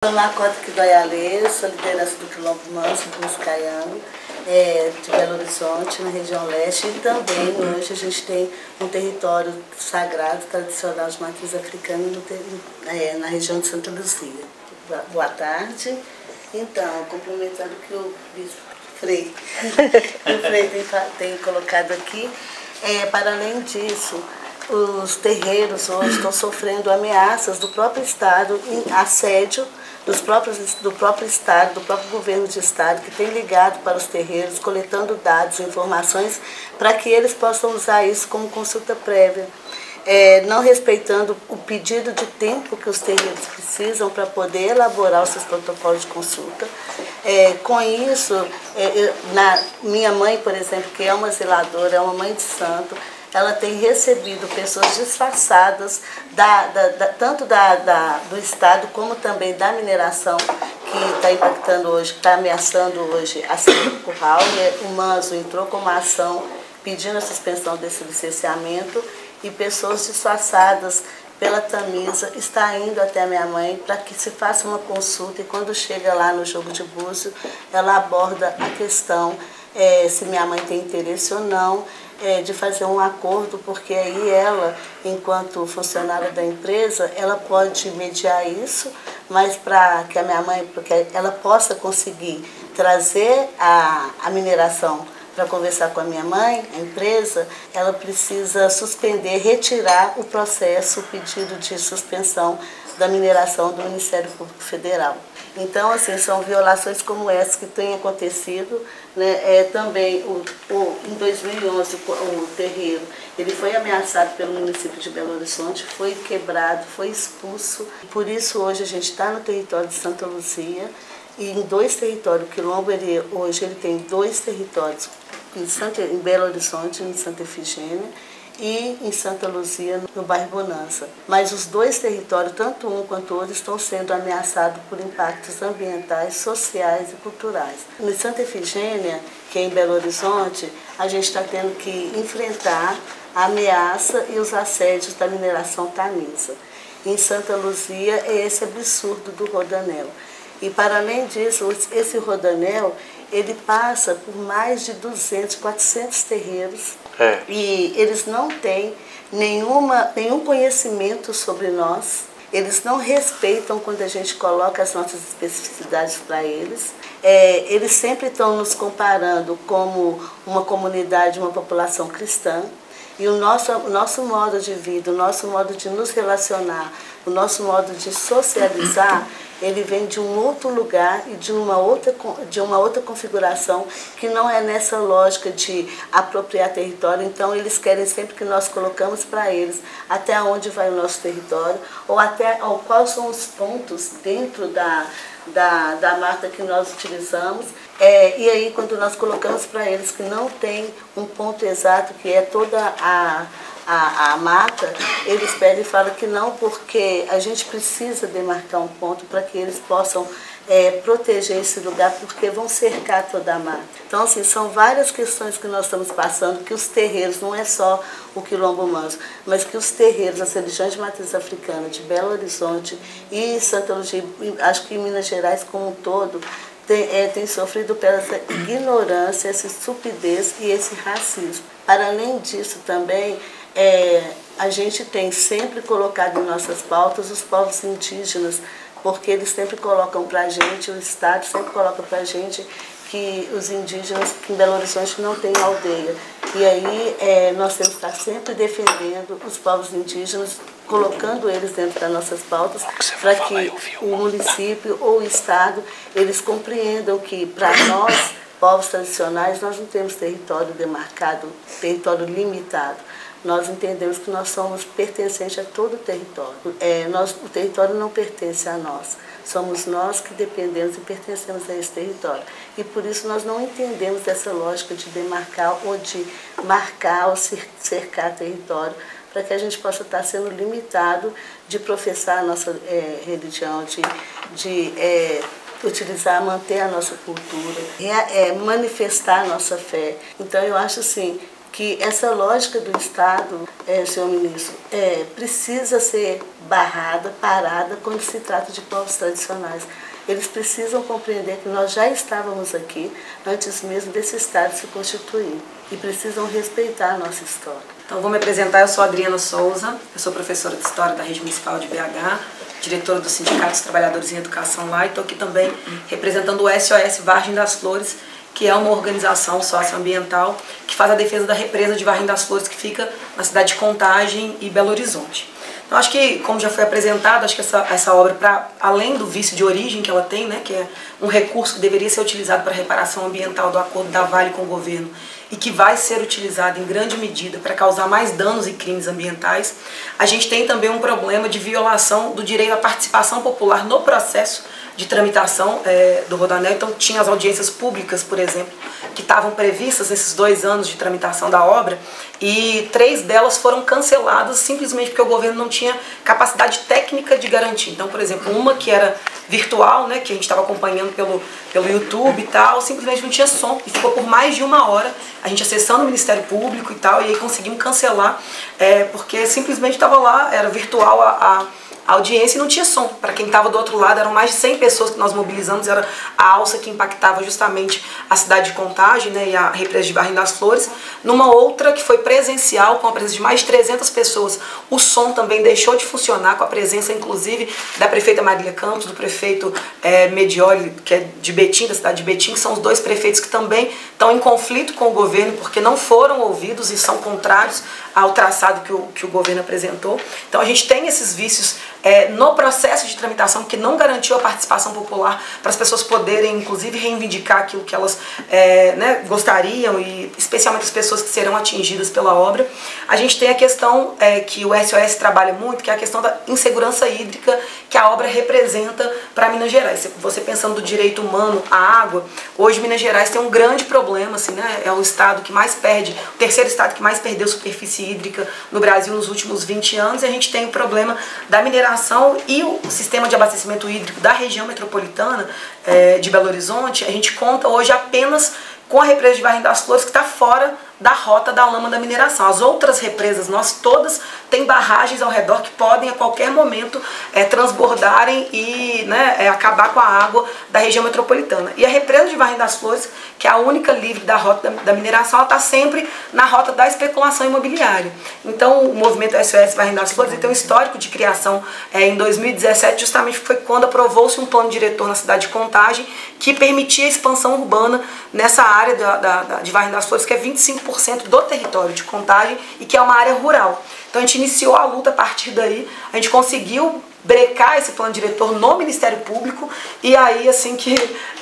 Olá, Cota Kidoialê, sou liderança do Quilombo Manso, do Muscaiano, de Belo Horizonte, na região leste, e também hoje a gente tem um território sagrado, tradicional de matriz africana na região de Santa Luzia. Boa tarde. Então, complementando o que o bispo Frei, tem colocado aqui, para além disso, os terreiros hoje estão sofrendo ameaças do próprio Estado, assédio do próprio Estado, do próprio governo de Estado, que tem ligado para os terreiros, coletando dados, informações, para que eles possam usar isso como consulta prévia, não respeitando o pedido de tempo que os terreiros precisam para poder elaborar os seus protocolos de consulta. Com isso, minha mãe, por exemplo, que é uma zeladora, é uma mãe de santo, ela tem recebido pessoas disfarçadas, tanto do Estado como também da mineração, que está impactando hoje, que está ameaçando hoje a saída do curral. O Manso entrou com uma ação pedindo a suspensão desse licenciamento e pessoas disfarçadas pela Tamisa está indo até a minha mãe para que se faça uma consulta, e quando chega lá no jogo de búzio, ela aborda a questão se minha mãe tem interesse ou não, de fazer um acordo, porque aí ela, enquanto funcionária da empresa, ela pode mediar isso, mas para que a minha mãe, porque ela possa conseguir trazer a mineração para conversar com a minha mãe, a empresa, ela precisa suspender, retirar o processo, o pedido de suspensão da mineração do Ministério Público Federal. Então, assim, são violações como essa que têm acontecido, né? Também, em 2011, o terreiro, ele foi ameaçado pelo município de Belo Horizonte, foi quebrado, foi expulso. Por isso, hoje, a gente está no território de Santa Luzia, e em dois territórios. O Quilombo, hoje, ele tem dois territórios, em Belo Horizonte, em Santa Efigênia, e em Santa Luzia, no bairro Bonança. Mas os dois territórios, tanto um quanto o outro, estão sendo ameaçados por impactos ambientais, sociais e culturais. Em Santa Efigênia, que é em Belo Horizonte, a gente está tendo que enfrentar a ameaça e os assédios da mineração Tamisa. Em Santa Luzia, é esse absurdo do rodanel. E, para além disso, esse rodanel, ele passa por mais de 200, 400 terreiros, e eles não têm nenhum conhecimento sobre nós, eles não respeitam quando a gente coloca as nossas especificidades para eles. Eles sempre estão nos comparando como uma comunidade, uma população cristã, e o nosso modo de vida, o nosso modo de nos relacionar, o nosso modo de socializar, ele vem de um outro lugar e de uma outra configuração, que não é nessa lógica de apropriar território. Então, eles querem sempre que nós colocamos para eles até onde vai o nosso território, ou quais são os pontos dentro da mata que nós utilizamos. E aí, quando nós colocamos para eles que não tem um ponto exato, que é toda a mata, eles pedem e falam que não, porque a gente precisa demarcar um ponto para que eles possam proteger esse lugar, porque vão cercar toda a mata. Então, assim, são várias questões que nós estamos passando, que os terreiros, não é só o Quilombo Manso, mas que os terreiros, as religiões de matriz africana de Belo Horizonte e Santa Luzia, acho que em Minas Gerais como um todo, tem sofrido pela essa ignorância, essa estupidez e esse racismo. Para além disso também, a gente tem sempre colocado em nossas pautas os povos indígenas, porque eles sempre colocam para a gente, o Estado sempre coloca para a gente que os indígenas, que em Belo Horizonte não tem aldeia. E aí nós temos que estar sempre defendendo os povos indígenas, colocando eles dentro das nossas pautas, para que o município ou o Estado, eles compreendam que para nós, povos tradicionais, nós não temos território demarcado, território limitado. Nós entendemos que nós somos pertencentes a todo o território. O território não pertence a nós. Somos nós que dependemos e pertencemos a esse território. E por isso nós não entendemos essa lógica de demarcar ou de marcar ou cercar território, para que a gente possa estar sendo limitado de professar a nossa religião, de utilizar, manter a nossa cultura, manifestar a nossa fé. Então eu acho assim, que essa lógica do Estado, senhor ministro, precisa ser barrada, parada, quando se trata de povos tradicionais. Eles precisam compreender que nós já estávamos aqui antes mesmo desse Estado se constituir e precisam respeitar a nossa história. Então, vou me apresentar. Eu sou Adriana Souza, eu sou professora de História da Rede Municipal de BH, diretora do Sindicato dos Trabalhadores em Educação lá, e estou aqui também representando o SOS Vargem das Flores, que é uma organização socioambiental que faz a defesa da represa de Vargem das Flores, que fica na cidade de Contagem e Belo Horizonte. Então, acho que, como já foi apresentado, acho que essa obra, além do vício de origem que ela tem, né, que é um recurso que deveria ser utilizado para a reparação ambiental do acordo da Vale com o governo e que vai ser utilizado em grande medida para causar mais danos e crimes ambientais, a gente tem também um problema de violação do direito à participação popular no processo de tramitação do Rodoanel. Então, tinha as audiências públicas, por exemplo, que estavam previstas nesses 2 anos de tramitação da obra, e 3 delas foram canceladas simplesmente porque o governo não tinha capacidade técnica de garantir. Então, por exemplo, uma que era virtual, né, que a gente estava acompanhando pelo YouTube e tal, simplesmente não tinha som, e ficou por mais de 1 hora a gente acessando o Ministério Público e tal, e aí conseguimos cancelar, porque simplesmente estava lá, era virtual a audiência e não tinha som. Para quem estava do outro lado, eram mais de 100 pessoas que nós mobilizamos, era a alça que impactava justamente a cidade de Contagem, né, e a represa de Vargem das Flores. Numa outra que foi presencial, com a presença de mais de 300 pessoas, o som também deixou de funcionar, com a presença inclusive da prefeita Marília Campos, do prefeito Medioli, que é de Betim, da cidade de Betim, que são os 2 prefeitos que também estão em conflito com o governo, porque não foram ouvidos e são contrários ao traçado que o governo apresentou. Então, a gente tem esses vícios no processo de tramitação, que não garantiu a participação popular para as pessoas poderem, inclusive, reivindicar aquilo que elas gostariam, e especialmente as pessoas que serão atingidas pela obra. A gente tem a questão que o SOS trabalha muito, que é a questão da insegurança hídrica que a obra representa para Minas Gerais. Você pensando do direito humano à água, hoje Minas Gerais tem um grande problema, assim, né? É o estado que mais perde, o terceiro estado que mais perdeu superfície hídrica no Brasil nos últimos 20 anos, e a gente tem o problema da mineração e o sistema de abastecimento hídrico da região metropolitana de Belo Horizonte. A gente conta hoje apenas com a represa de Vargem das Flores, que está fora da rota da lama da mineração. As outras represas, nós todas, têm barragens ao redor que podem a qualquer momento transbordarem e acabar com a água da região metropolitana. E a represa de Vargem das Flores, que é a única livre da rota da mineração, ela está sempre na rota da especulação imobiliária. Então, o movimento SOS Vargem das Flores tem um histórico de criação em 2017, justamente foi quando aprovou-se um plano diretor na cidade de Contagem que permitia a expansão urbana nessa área de Vargem das Flores, que é 25% do território de Contagem e que é uma área rural. Então, a gente iniciou a luta a partir daí, a gente conseguiu brecar esse plano diretor no Ministério Público, e aí, assim que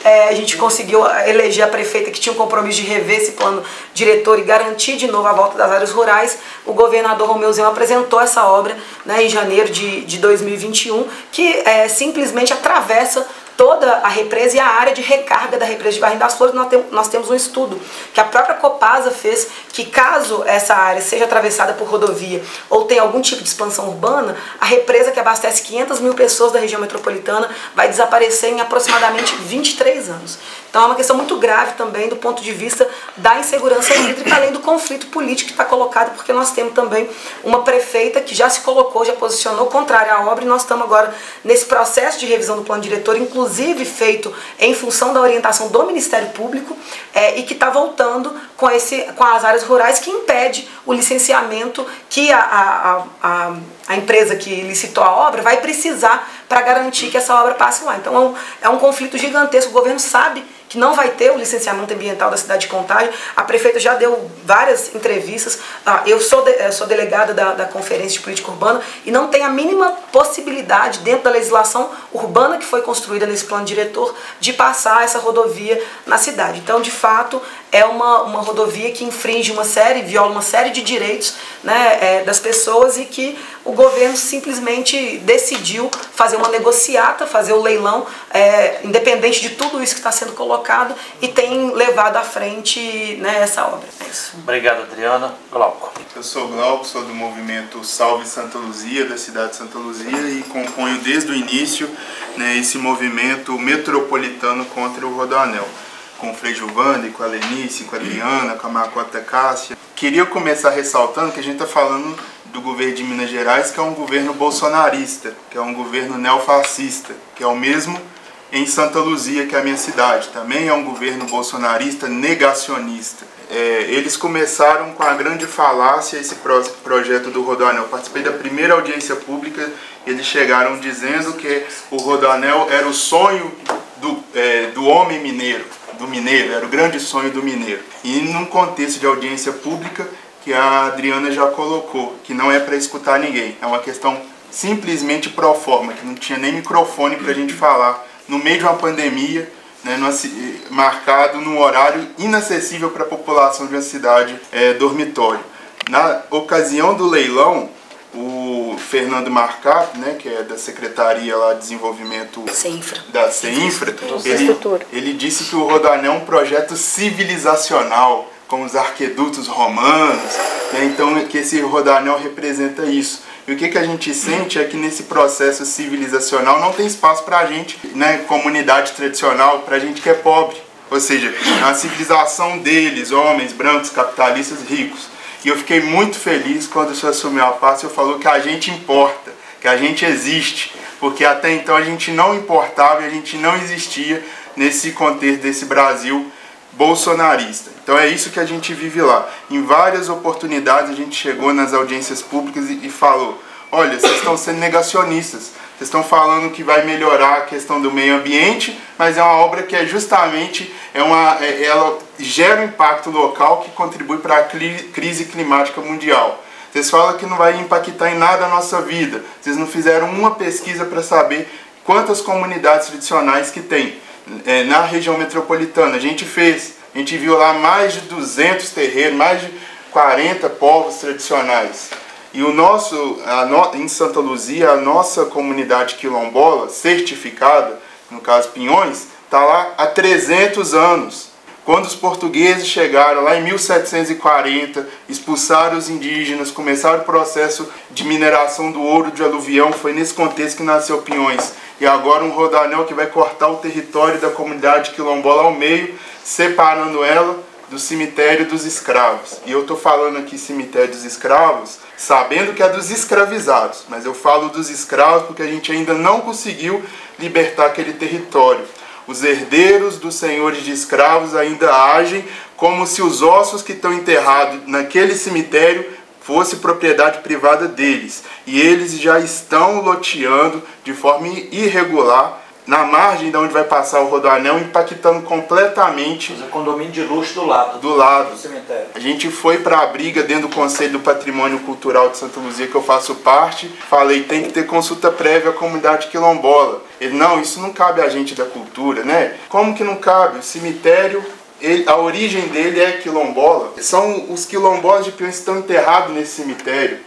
a gente conseguiu eleger a prefeita que tinha um compromisso de rever esse plano diretor e garantir de novo a volta das áreas rurais, o governador Romeu Zema apresentou essa obra, né, em janeiro de 2021, que simplesmente atravessa toda a represa e a área de recarga da represa de Vargem das Flores. Nós temos um estudo que a própria Copasa fez, que caso essa área seja atravessada por rodovia ou tenha algum tipo de expansão urbana, a represa que abastece 500 mil pessoas da região metropolitana vai desaparecer em aproximadamente 23 anos. Então é uma questão muito grave também do ponto de vista da insegurança hídrica, além do conflito político que está colocado, porque nós temos também uma prefeita que já se colocou, já posicionou contrária à obra, e nós estamos agora nesse processo de revisão do plano diretor, inclusive feito em função da orientação do Ministério Público, e que está voltando com as áreas rurais, que impede o licenciamento que a empresa que licitou a obra vai precisar para garantir que essa obra passe lá. Então é um conflito gigantesco. O governo sabe que não vai ter o licenciamento ambiental da cidade de Contagem. A prefeita já deu várias entrevistas. Eu sou delegada da Conferência de Política Urbana e não tem a mínima possibilidade, dentro da legislação urbana que foi construída nesse plano diretor, de passar essa rodovia na cidade. Então, de fato, é uma rodovia que viola uma série de direitos, né, das pessoas, e que o governo simplesmente decidiu fazer uma negociata, fazer o leilão, independente de tudo isso que está sendo colocado, e tem levado à frente, né, essa obra. É isso. Obrigado, Adriana. Glauco. Eu sou Glauco, sou do movimento Salve Santa Luzia, da cidade de Santa Luzia, e componho desde o início, né, esse movimento metropolitano contra o Rodoanel. com o Frei Giovanni, com a Lenice, com a Adriana, com a Macota Cássia. Queria começar ressaltando que a gente está falando do governo de Minas Gerais, que é um governo bolsonarista, que é um governo neofascista, que é o mesmo em Santa Luzia, que é a minha cidade. Também é um governo bolsonarista negacionista. Eles começaram com a grande falácia esse projeto do Rodoanel. Eu participei da primeira audiência pública, eles chegaram dizendo que o Rodoanel era o sonho do homem mineiro, do mineiro, era o grande sonho do mineiro. E num contexto de audiência pública, que a Adriana já colocou, que não é para escutar ninguém, é uma questão simplesmente pro forma, que não tinha nem microfone para a gente falar, no meio de uma pandemia, né, marcado num horário inacessível para a população de uma cidade dormitório. Na ocasião do leilão, o Fernando Marcap, né, que é da Secretaria lá de Desenvolvimento da CEINFRA, ele disse que o Rodoanel é um projeto civilizacional, como os arquedutos romanos, né, então que esse Rodoanel representa isso. E o que a gente sente é que nesse processo civilizacional não tem espaço para a gente, né, comunidade tradicional, para a gente que é pobre. Ou seja, a civilização deles, homens, brancos, capitalistas, ricos. E eu fiquei muito feliz quando o senhor assumiu a pasta e falou que a gente importa, que a gente existe. Porque até então a gente não importava e a gente não existia nesse contexto desse Brasil bolsonarista. Então é isso que a gente vive lá. Em várias oportunidades a gente chegou nas audiências públicas e falou: olha, vocês estão sendo negacionistas, vocês estão falando que vai melhorar a questão do meio ambiente, mas é uma obra que justamente ela gera um impacto local que contribui para a crise climática mundial. Vocês falam que não vai impactar em nada a nossa vida. Vocês não fizeram uma pesquisa para saber quantas comunidades tradicionais que tem na região metropolitana. A gente viu lá mais de 200 terreiros, mais de 40 povos tradicionais. E em Santa Luzia, a nossa comunidade quilombola, certificada, no caso Pinhões, está lá há 300 anos. Quando os portugueses chegaram lá em 1740, expulsaram os indígenas, começaram o processo de mineração do ouro de aluvião, foi nesse contexto que nasceu Pinhões. E agora um Rodoanel que vai cortar o território da comunidade quilombola ao meio, separando ela do cemitério dos escravos. E eu estou falando aqui cemitério dos escravos, sabendo que é dos escravizados, mas eu falo dos escravos porque a gente ainda não conseguiu libertar aquele território. Os herdeiros dos senhores de escravos ainda agem como se os ossos que estão enterrados naquele cemitério fosse propriedade privada deles. E eles já estão loteando de forma irregular na margem de onde vai passar o Rodoanel, impactando completamente... Mas é condomínio de luxo do lado. Do cemitério. A gente foi para a briga dentro do Conselho do Patrimônio Cultural de Santa Luzia, que eu faço parte. Falei, tem que ter consulta prévia à comunidade quilombola. Ele, não, isso não cabe a gente da cultura, né? Como que não cabe? O cemitério, a origem dele é quilombola. São os quilombolas de Pinhões que estão enterrados nesse cemitério,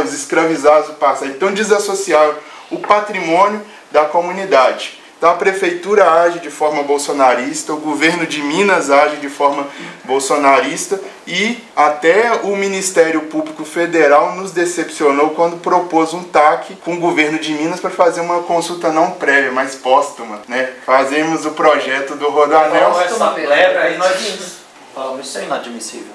os escravizados do passado. Então desassociaram o patrimônio da comunidade. Então a prefeitura age de forma bolsonarista, o governo de Minas age de forma bolsonarista e até o Ministério Público Federal nos decepcionou quando propôs um TAC com o governo de Minas para fazer uma consulta não prévia, mas póstuma, né? Fazemos o projeto do Rodoanel. Então, essa leva aí nós falamos, isso é inadmissível.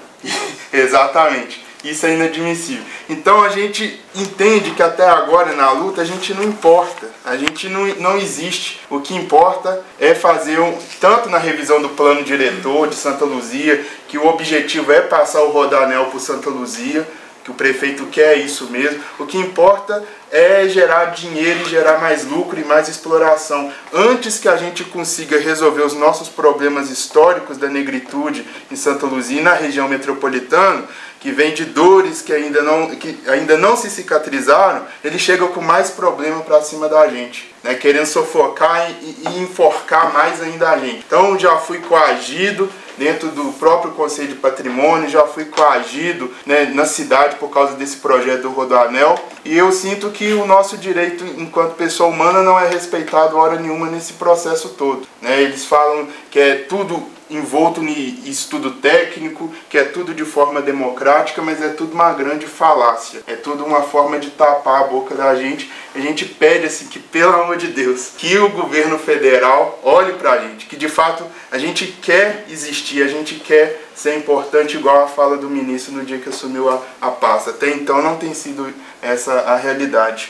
Exatamente. Isso é inadmissível. Então a gente entende que até agora na luta a gente não importa, a gente não existe. O que importa é fazer, tanto na revisão do plano diretor de Santa Luzia, que o objetivo é passar o Rodoanel por Santa Luzia, que o prefeito quer isso mesmo. O que importa é gerar dinheiro e gerar mais lucro e mais exploração. Antes que a gente consiga resolver os nossos problemas históricos da negritude em Santa Luzia e na região metropolitana, que vem de dores que ainda não se cicatrizaram, ele chega com mais problema para cima da gente, né? Querendo sufocar e enforcar mais ainda a gente. Então já fui coagido dentro do próprio Conselho de Patrimônio, já fui coagido, né, na cidade por causa desse projeto do Rodoanel, e eu sinto que o nosso direito enquanto pessoa humana não é respeitado hora nenhuma nesse processo todo, né? Eles falam que é tudo envolto em estudo técnico, que é tudo de forma democrática, mas é tudo uma grande falácia. É tudo uma forma de tapar a boca da gente. A gente pede assim que, pelo amor de Deus, que o governo federal olhe pra gente, que de fato a gente quer existir, a gente quer ser importante, igual a fala do ministro no dia que assumiu a pasta. Até então não tem sido essa a realidade.